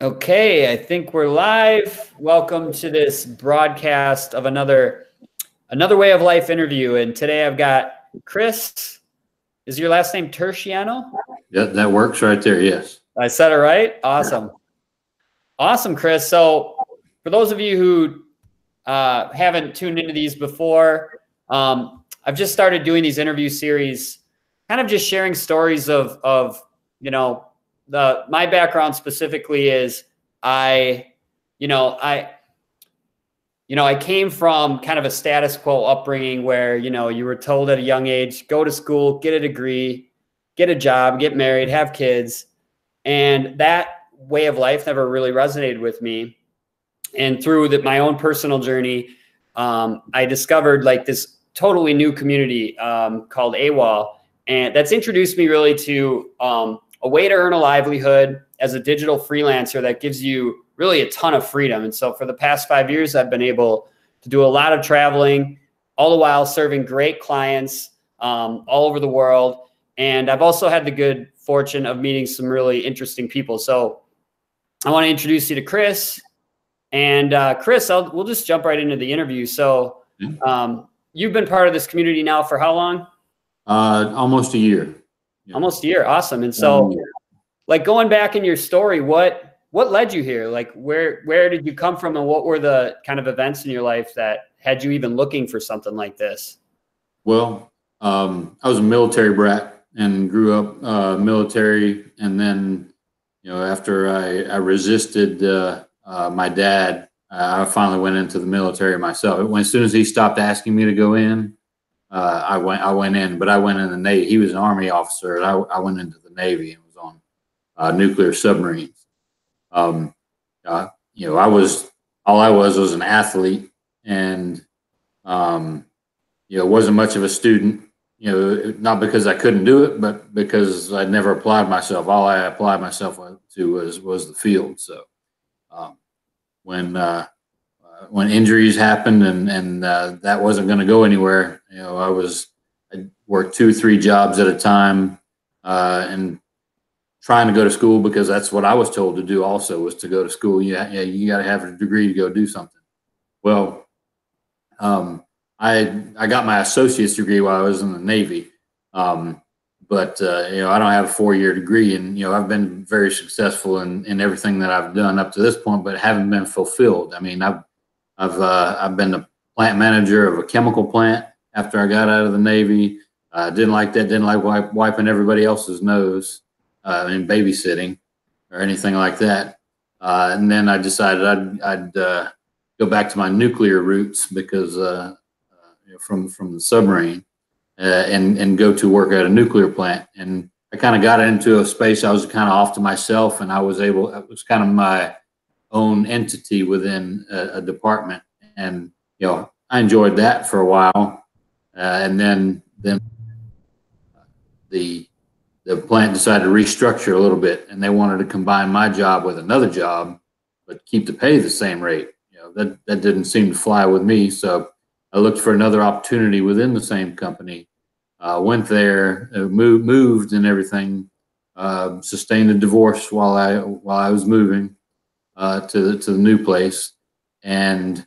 Okay, I think we're live. Welcome to this broadcast of another way of life interview. And today I've got Chris. Is your last name Turchiano? Yeah, that works right there. Yes. I said it right. Awesome. Awesome, Chris. So for those of you who haven't tuned into these before, I've just started doing these interview series, kind of just sharing stories of my background specifically is I came from kind of a status quo upbringing where, you were told at a young age, go to school, get a degree, get a job, get married, have kids. And that way of life never really resonated with me. And through my own personal journey, I discovered like this totally new community called AWOL. And that's introduced me really to a way to earn a livelihood as a digital freelancer that gives you really a ton of freedom. And so for the past 5 years, I've been able to do a lot of traveling, all the while serving great clients all over the world. And I've also had the good fortune of meeting some really interesting people. So I want to introduce you to Chris. And Chris, we'll just jump right into the interview. So you've been part of this community now for how long? Almost a year. Yeah. Almost a year. Awesome. And so like going back in your story, what led you here? Like where did you come from and what were the kind of events in your life that had you even looking for something like this? Well, I was a military brat and grew up military. And then, after I resisted my dad, I finally went into the military myself. As soon as he stopped asking me to go in, I went in, but I went in the Navy. He was an Army officer, and I went into the Navy and was on nuclear submarines. I was an athlete, and wasn't much of a student. Not because I couldn't do it, but because I never applied myself. All I applied myself to was the field. So when injuries happened and that wasn't going to go anywhere, I worked 2-3 jobs at a time and trying to go to school because that's what I was told to do. Also, was to go to school. You got to have a degree to go do something. Well, I got my associate's degree while I was in the Navy, but I don't have a 4-year degree, and I've been very successful in everything that I've done up to this point, but haven't been fulfilled. I mean, I've been the plant manager of a chemical plant after I got out of the Navy. Didn't like that. Didn't like wiping everybody else's nose in babysitting or anything like that. And then I decided I'd go back to my nuclear roots because from the submarine and go to work at a nuclear plant. And I kind of got into a space I was kind of off to myself, and it was kind of my own entity within a department. And I enjoyed that for a while, and then the plant decided to restructure a little bit, and they wanted to combine my job with another job, but keep the pay the same rate. That didn't seem to fly with me, so I looked for another opportunity within the same company. Went there, moved and everything. Sustained a divorce while I was moving to the new place, and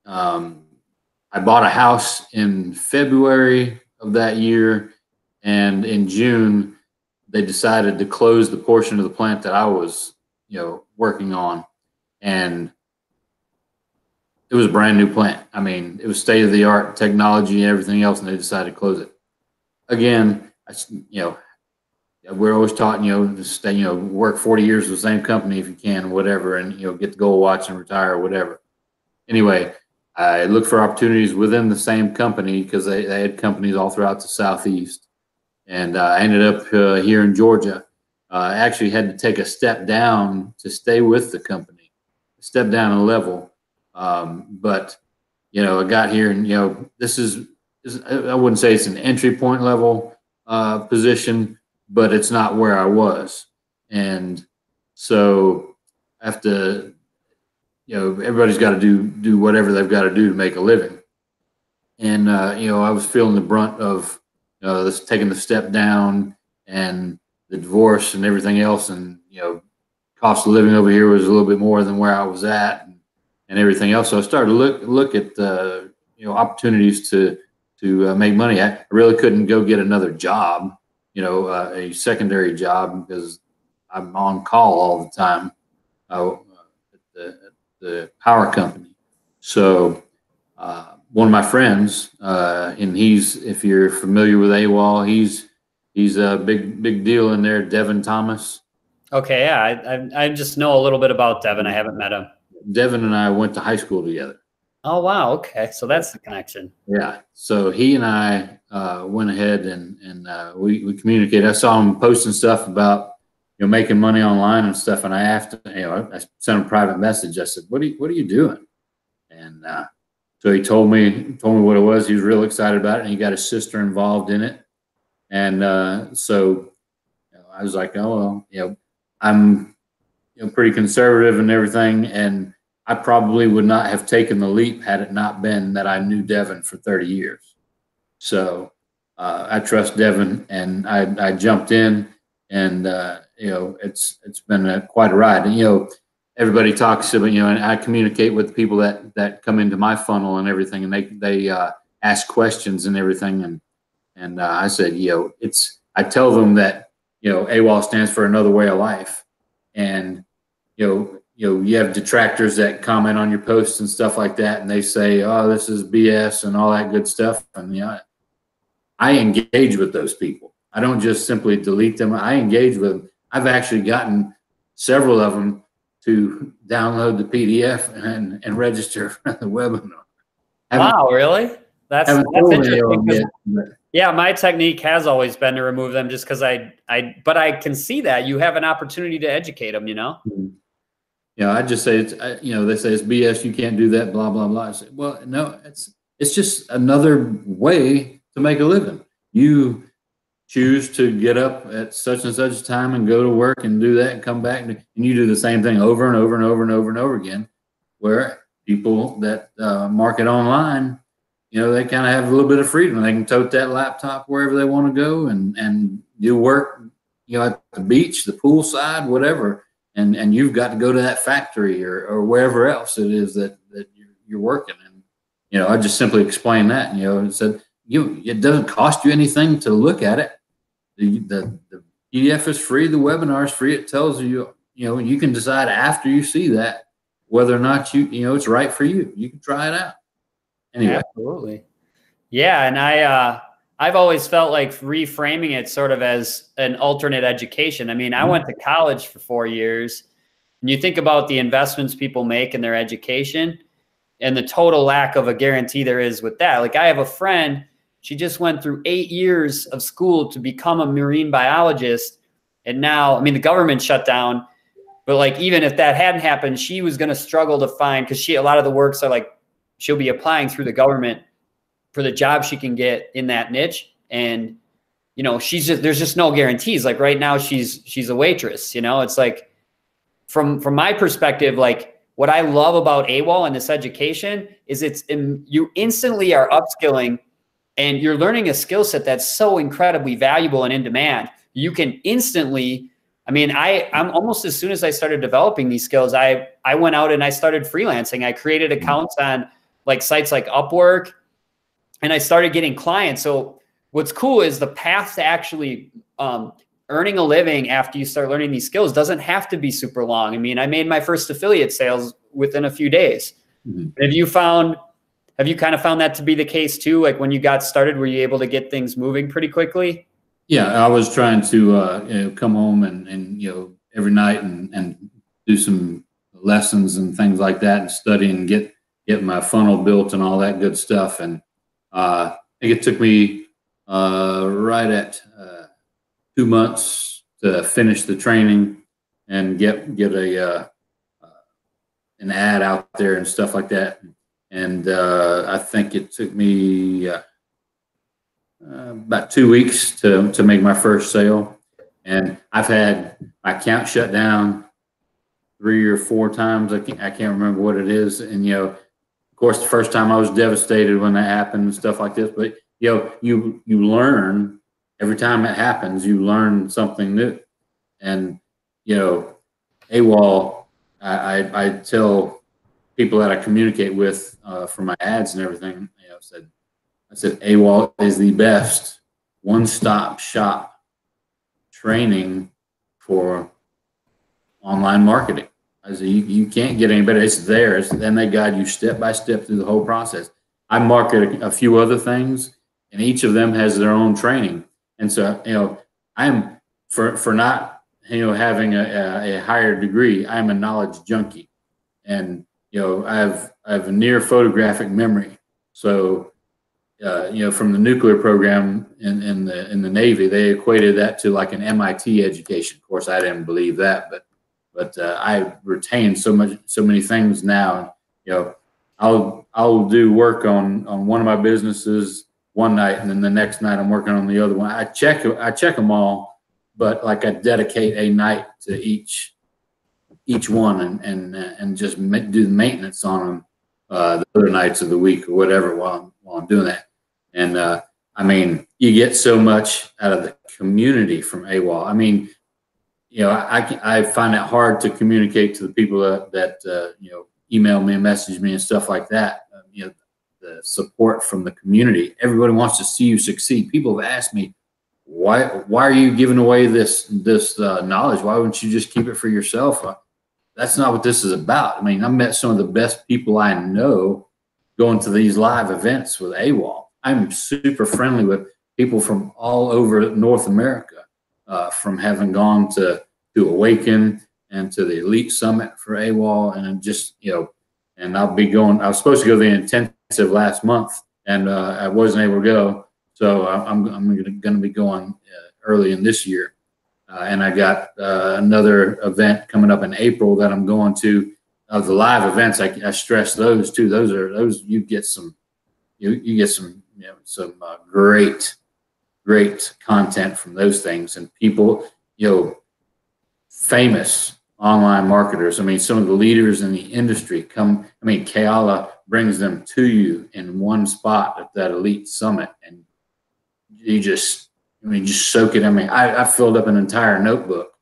I bought a house in February of that year, and in June they decided to close the portion of the plant that I was working on, and it was a brand new plant. I mean, it was state of the art technology and everything else, and they decided to close it. Again, we're always taught, to stay, work 40 years with the same company if you can, whatever, and get the gold watch and retire or whatever. Anyway, I looked for opportunities within the same company because they had companies all throughout the Southeast, and I ended up here in Georgia. I actually had to take a step down to stay with the company, step down a level. But I got here, and this is I wouldn't say it's an entry point level position, but it's not where I was. And so I have to, everybody's got to do whatever they've got to do to make a living. And I was feeling the brunt of taking the step down and the divorce and everything else, and cost of living over here was a little bit more than where I was at, and everything else. So I started to look at opportunities to make money. I really couldn't go get another job, a secondary job, because I'm on call all the time at the power company. So one of my friends, and if you're familiar with AWOL, he's a big deal in there, Devon Thomas. Okay, yeah, I just know a little bit about Devon. I haven't met him. Devon and I went to high school together. Oh, wow. Okay, so that's the connection. Yeah. So he and I went ahead and we communicated. I saw him posting stuff about making money online and stuff, and I asked him, I sent him a private message. I said, "What are you doing?" And so he told me what it was. He was real excited about it, and he got his sister involved in it. And so I was like, "Oh well, I'm pretty conservative and everything, and I probably would not have taken the leap had it not been that I knew Devon for 30 years. So I trust Devon, and I jumped in, and it's been quite a ride. And everybody talks about and I communicate with people that come into my funnel and everything, and they ask questions and everything, and I said I tell them that AWOL stands for another way of life, and you have detractors that comment on your posts and stuff like that, and they say, "Oh, this is BS" and all that good stuff. And I engage with those people. I don't just simply delete them. I engage with them. I've actually gotten several of them to download the PDF and register for the webinar. Wow, really? That's interesting. Yeah, my technique has always been to remove them, just because but I can see that you have an opportunity to educate them. Mm-hmm. I just say they say it's BS. You can't do that. Blah blah blah. I say, well, no, it's just another way to make a living. You choose to get up at such and such a time and go to work and do that and come back, and you do the same thing over and over and over and over and over again. Where people that market online, they kind of have a little bit of freedom. They can tote that laptop wherever they want to go and do work, at the beach, the poolside, whatever. And you've got to go to that factory or wherever else it is that you're working. And, I just simply explained that, and said, it doesn't cost you anything to look at it. The PDF is free. The webinar is free. It tells you, you can decide after you see that whether or not it's right for you. You can try it out. Anyway. Absolutely. Yeah. And I've always felt like reframing it sort of as an alternate education. I mean, I went to college for 4 years, and you think about the investments people make in their education and the total lack of a guarantee there is with that. Like, I have a friend, she just went through 8 years of school to become a marine biologist. And now, I mean, the government shut down, but like, even if that hadn't happened, she was going to struggle to find, because a lot of the works are like, she'll be applying through the government for the job she can get in that niche. And, there's just no guarantees. Like right now she's a waitress, it's like, from my perspective, like what I love about AWOL and this education is you instantly are upskilling, and you're learning a skill set that's so incredibly valuable and in demand. You can instantly, I'm almost, as soon as I started developing these skills, I went out and I started freelancing. I created accounts on like sites like Upwork, and I started getting clients. So what's cool is the path to actually earning a living after you start learning these skills doesn't have to be super long. I mean, I made my first affiliate sales within a few days. Mm-hmm. Have you kind of found that to be the case too? Like when you got started, were you able to get things moving pretty quickly? Yeah, I was trying to come home and every night and do some lessons and things like that, and study and get my funnel built and all that good stuff. And I think it took me right at 2 months to finish the training and get an ad out there and stuff like that. And I think it took me about 2 weeks to make my first sale. And I've had my account shut down 3 or 4 times. I can't remember what it is. And, of course, the first time I was devastated when that happened and stuff like this. But, you learn every time it happens, you learn something new. And, AWOL, I tell people that I communicate with for my ads and everything, I said AWOL is the best one-stop shop training for online marketing. I said, you can't get any better. It's theirs. Then they guide you step by step through the whole process. I market a few other things, and each of them has their own training. And so, I'm for not, having a higher degree, I'm a knowledge junkie. And, I have a near photographic memory. So, from the nuclear program in the Navy, they equated that to like an MIT education. Of course, I didn't believe that, but I retain so many things now. I'll do work on one of my businesses one night, and then the next night I'm working on the other one. I check them all, but like I dedicate a night to each one, and just do the maintenance on them the other nights of the week or whatever while I'm doing that. And I mean, you get so much out of the community from AWOL. I mean, I find it hard to communicate to the people that email me and message me and stuff like that. The support from the community. Everybody wants to see you succeed. People have asked me, why are you giving away this knowledge? Why wouldn't you just keep it for yourself? That's not what this is about. I mean, I met some of the best people I know going to these live events with AWOL. I'm super friendly with people from all over North America, from having gone to Awaken and to the Elite Summit for AWOL, and just and I'll be going. I was supposed to go to the intensive last month, and I wasn't able to go, so I'm going to be going early in this year. And I got another event coming up in April that I'm going to. Of the live events, I stress those too. Those you get some great content from those things, and people, famous online marketers. I mean, some of the leaders in the industry come. I mean, Keala brings them to you in one spot at that Elite Summit, and you just soak it. I mean, I filled up an entire notebook,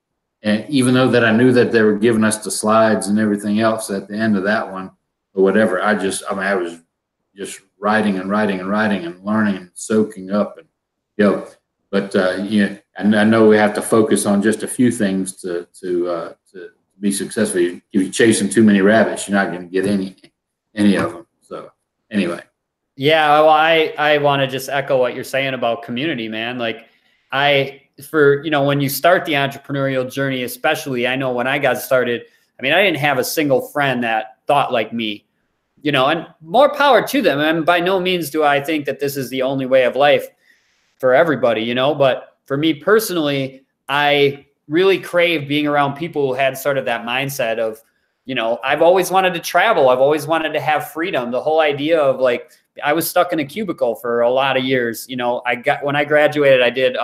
and even though that I knew that they were giving us the slides and everything else at the end of that one or whatever, I was just writing and learning and soaking up, and but and I know we have to focus on just a few things to be successful. If you're chasing too many rabbits, you're not going to get any of them. So anyway. Yeah, well, I want to just echo what you're saying about community, man. Like when you start the entrepreneurial journey, especially, I know when I got started, I mean, I didn't have a single friend that thought like me, and more power to them. And by no means do I think that this is the only way of life for everybody, but for me personally, I really crave being around people who had sort of that mindset of, I've always wanted to travel. I've always wanted to have freedom. The whole idea of like, I was stuck in a cubicle for a lot of years. When I graduated, I did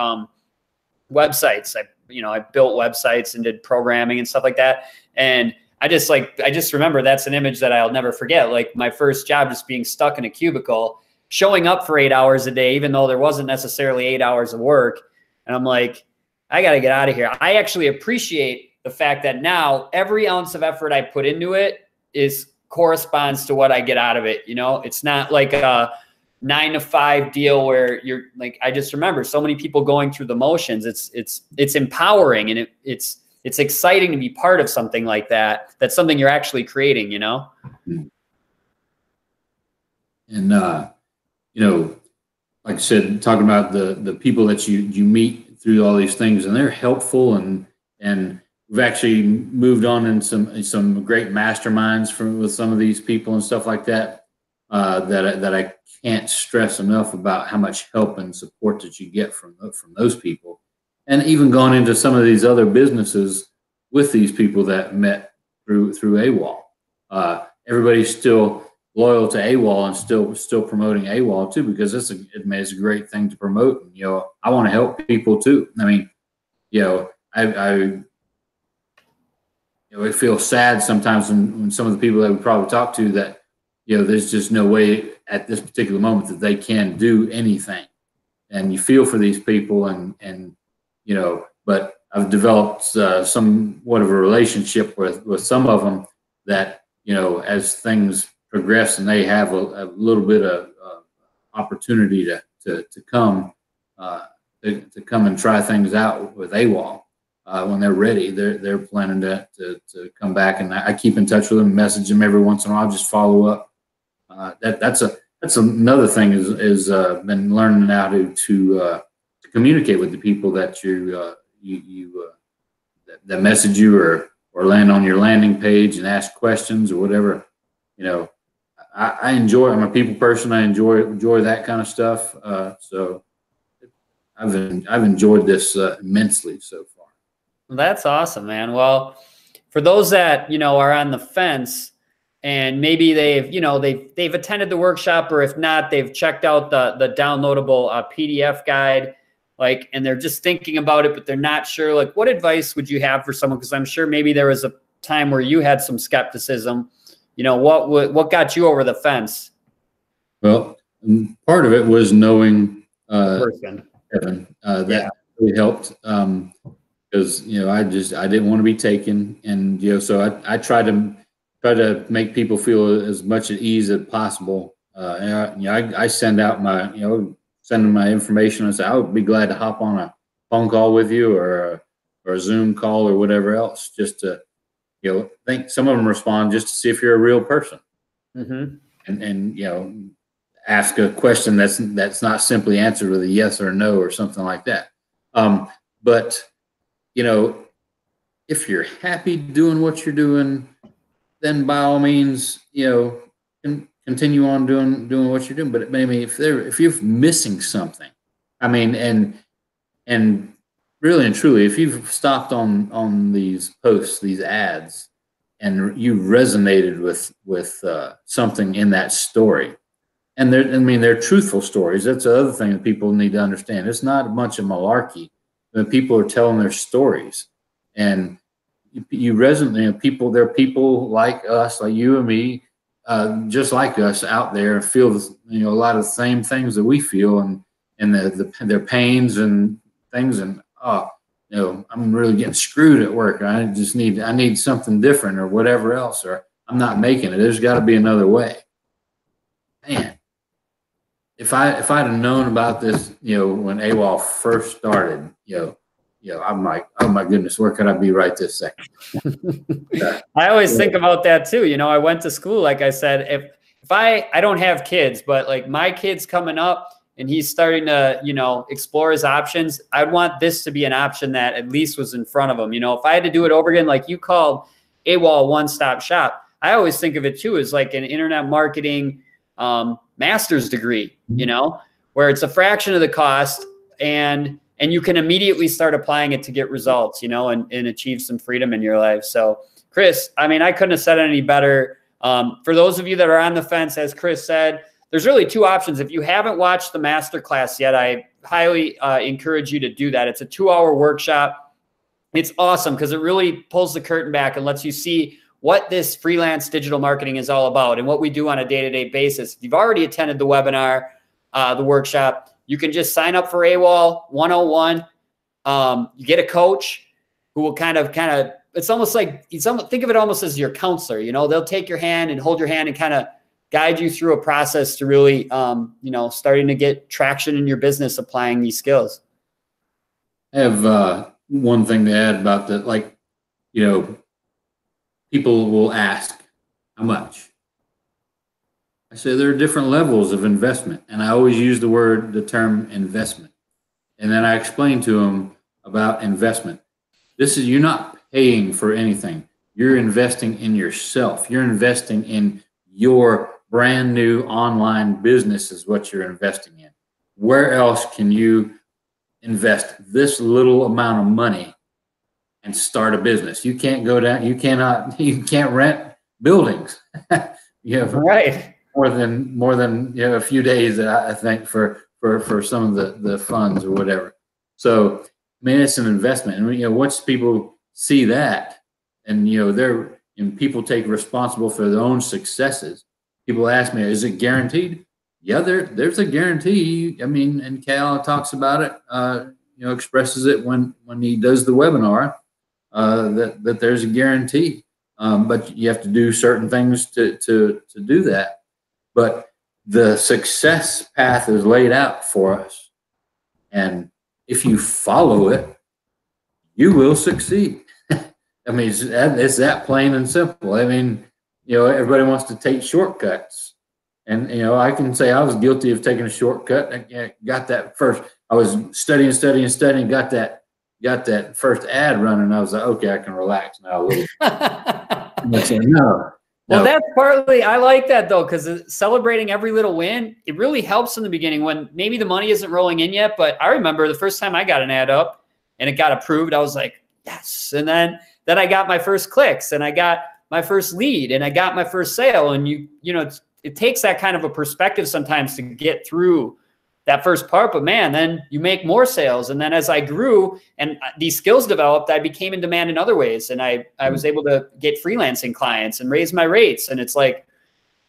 websites. I built websites and did programming and stuff like that. And I just remember that's an image that I'll never forget. Like my first job, just being stuck in a cubicle, showing up for 8 hours a day, even though there wasn't necessarily 8 hours of work. And I'm like, I got to get out of here. I actually appreciate the fact that now every ounce of effort I put into it corresponds to what I get out of it. It's not like a 9-to-5 deal where you're like, I just remember so many people going through the motions. It's empowering, and it's exciting to be part of something like that. That's something you're actually creating, And, like I said, talking about the people that you meet through all these things, and they're helpful, and we've actually moved on in some great masterminds with some of these people and stuff like that, that I can't stress enough about how much help and support that you get from those people. And even going into some of these other businesses with these people that met through AWOL. Everybody's still loyal to AWOL and still promoting AWOL too, because it's a great thing to promote. And, I want to help people too. I mean, it feels sad sometimes when some of the people that we probably talk to that, there's just no way at this particular moment that they can do anything. And you feel for these people, and but I've developed somewhat of a relationship with some of them that, you know, as things progress and they have a little bit of opportunity to come and try things out with AWOL. When they're ready, they're planning to come back, and I keep in touch with them, message them every once in a while, just follow up. That's another thing is been learning how to communicate with the people that that message you or land on your landing page and ask questions or whatever. You know, I enjoy. I'm a people person. I enjoy that kind of stuff. So I've enjoyed this immensely so far. That's awesome, man. Well, for those that, you know, are on the fence and maybe they've attended the workshop, or if not, they've checked out the downloadable PDF guide, like, and they're just thinking about it, but they're not sure, like, what advice would you have for someone? Because I'm sure maybe there was a time where you had some skepticism. You know, what got you over the fence? Well, part of it was knowing Devon. That really helped. Because, you know, I didn't want to be taken, and, you know, so I try to make people feel as much at ease as possible. And I send out send them my information and say I would be glad to hop on a phone call with you or a Zoom call or whatever else, just to, you know, think some of them respond just to see if you're a real person, and you know, ask a question that's not simply answered with a yes or no or something like that. But you know, if you're happy doing what you're doing, then by all means, you know, continue on doing what you're doing. But maybe if you're missing something, I mean, and really and truly, if you've stopped on these posts, these ads, and you resonated with something in that story, and they're truthful stories. That's the other thing that people need to understand. It's not a bunch of malarkey. When people are telling their stories, and you resonate, you know, there are people like us, like you and me, just like us out there, and feel, you know, a lot of the same things that we feel, and their pains and things, and you know, I'm really getting screwed at work. I need something different or whatever else, or I'm not making it. There's got to be another way. Man, if I'd have known about this, you know, when AWOL first started, you know, I'm like, oh my goodness, where could I be right this second? I always think about that too. You know, I went to school, like I said, if I don't have kids, but like my kid's coming up and he's starting to, you know, explore his options, I'd want this to be an option that at least was in front of him. You know, if I had to do it over again, like you called AWOL one-stop shop, I always think of it too as like an internet marketing master's degree, you know, where it's a fraction of the cost, and you can immediately start applying it to get results, you know, and achieve some freedom in your life. So Chris, I mean, I couldn't have said it any better. For those of you that are on the fence, as Chris said, there's really two options. If you haven't watched the masterclass yet, I highly encourage you to do that. It's a 2-hour workshop. It's awesome because it really pulls the curtain back and lets you see what this freelance digital marketing is all about and what we do on a day-to-day basis. If you've already attended the webinar, the workshop, you can just sign up for AWOL 101. You get a coach who will kind of, it's almost like, think of it almost as your counselor. You know, they'll take your hand and hold your hand and kind of guide you through a process to really, you know, starting to get traction in your business, applying these skills. I have one thing to add about that. Like, you know, people will ask, how much? I say there are different levels of investment, and I always use the term investment. And then I explain to them about investment. You're not paying for anything. You're investing in yourself. You're investing in your brand new online business is what you're investing in. Where else can you invest this little amount of money and start a business? You can't go down. You can't rent buildings. You have right. more than you know, a few days, I think, for some of the funds or whatever. So, I mean, it's an investment, and you know, once people see that, and you know, people take responsible for their own successes. People ask me, "Is it guaranteed?" Yeah, there's a guarantee. I mean, and Cal talks about it. You expresses it when he does the webinar, that there's a guarantee. But you have to do certain things to do that. But the success path is laid out for us. And if you follow it, you will succeed. I mean, it's that plain and simple. I mean, everybody wants to take shortcuts. And, I can say I was guilty of taking a shortcut. I got that first. I was studying, got that first ad running. I was like, okay, I can relax now a little. I said, no. Well, that's partly, I like that though, because celebrating every little win, it really helps in the beginning when maybe the money isn't rolling in yet. But I remember the first time I got an ad up and it got approved, I was like, yes. And then I got my first clicks and I got my first lead and I got my first sale. And it takes that kind of a perspective sometimes to get through that first part, but man, then you make more sales. And then as I grew and these skills developed, I became in demand in other ways. And I was able to get freelancing clients and raise my rates. And it's like,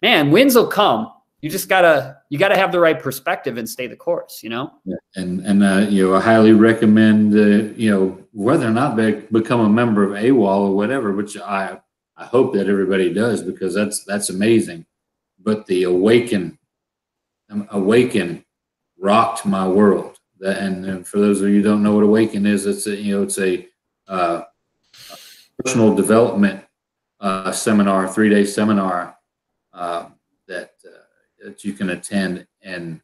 man, wins will come. You just gotta have the right perspective and stay the course, Yeah. And I highly recommend, whether or not they become a member of AWOL or whatever, which I hope that everybody does, because that's amazing. But the Awaken rocked my world. And for those of you who don't know what Awaken is, it's a personal development seminar, 3-day seminar that you can attend. And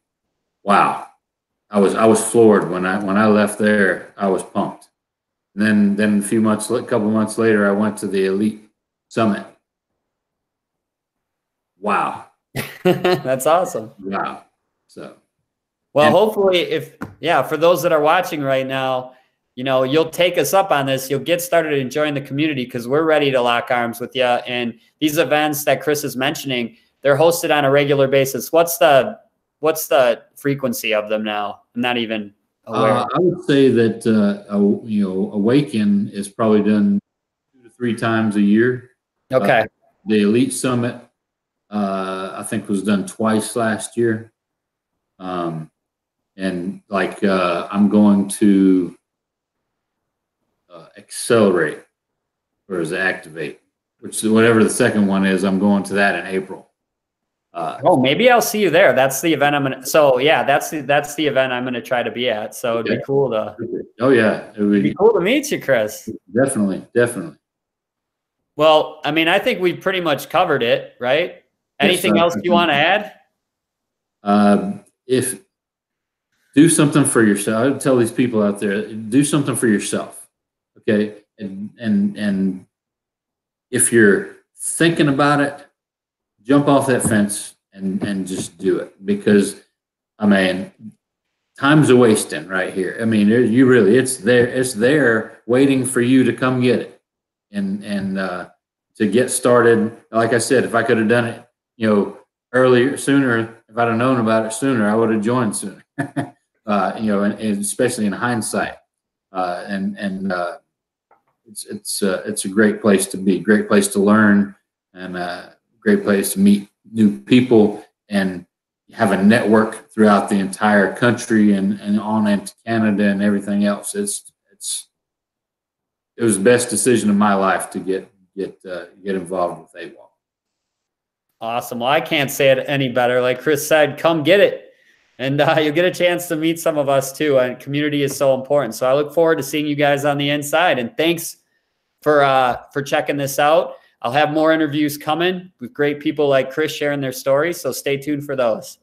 wow, I was floored when I left there. I was pumped. And then a couple months later, I went to the Elite Summit. Wow. That's awesome. Wow. So. Well, hopefully for those that are watching right now, you'll take us up on this. You'll get started enjoying the community because we're ready to lock arms with you. And these events that Chris is mentioning, they're hosted on a regular basis. What's the frequency of them now? I'm not even aware. I would say that, Awaken is probably done 2 to 3 times a year. Okay. The Elite Summit, I think was done twice last year. And I'm going to Accelerate, or is it Activate? Which whatever the second one is, I'm going to that in April. Maybe I'll see you there. That's the event I'm gonna. So yeah, that's the event I'm gonna try to be at. So it'd be cool to. Oh yeah, it'd be cool to meet you, Chris. Definitely. Well, I mean, I think we pretty much covered it, right? Anything else you want to add? If do something for yourself. I would tell these people out there, do something for yourself. Okay. And if you're thinking about it, jump off that fence and just do it, because I mean, time's a wasting right here. I mean, it's there waiting for you to come get it. And to get started, like I said, if I could have done it, sooner, if I'd have known about it sooner, I would have joined sooner. And especially in hindsight. It's a great place to be, great place to learn, and a great place to meet new people and have a network throughout the entire country and on into Canada and everything else. It was the best decision of my life to get involved with AWOL. Awesome. Well, I can't say it any better. Like Chris said, come get it. And you'll get a chance to meet some of us too. And community is so important. So I look forward to seeing you guys on the inside. And thanks for checking this out. I'll have more interviews coming with great people like Chris sharing their stories. So stay tuned for those.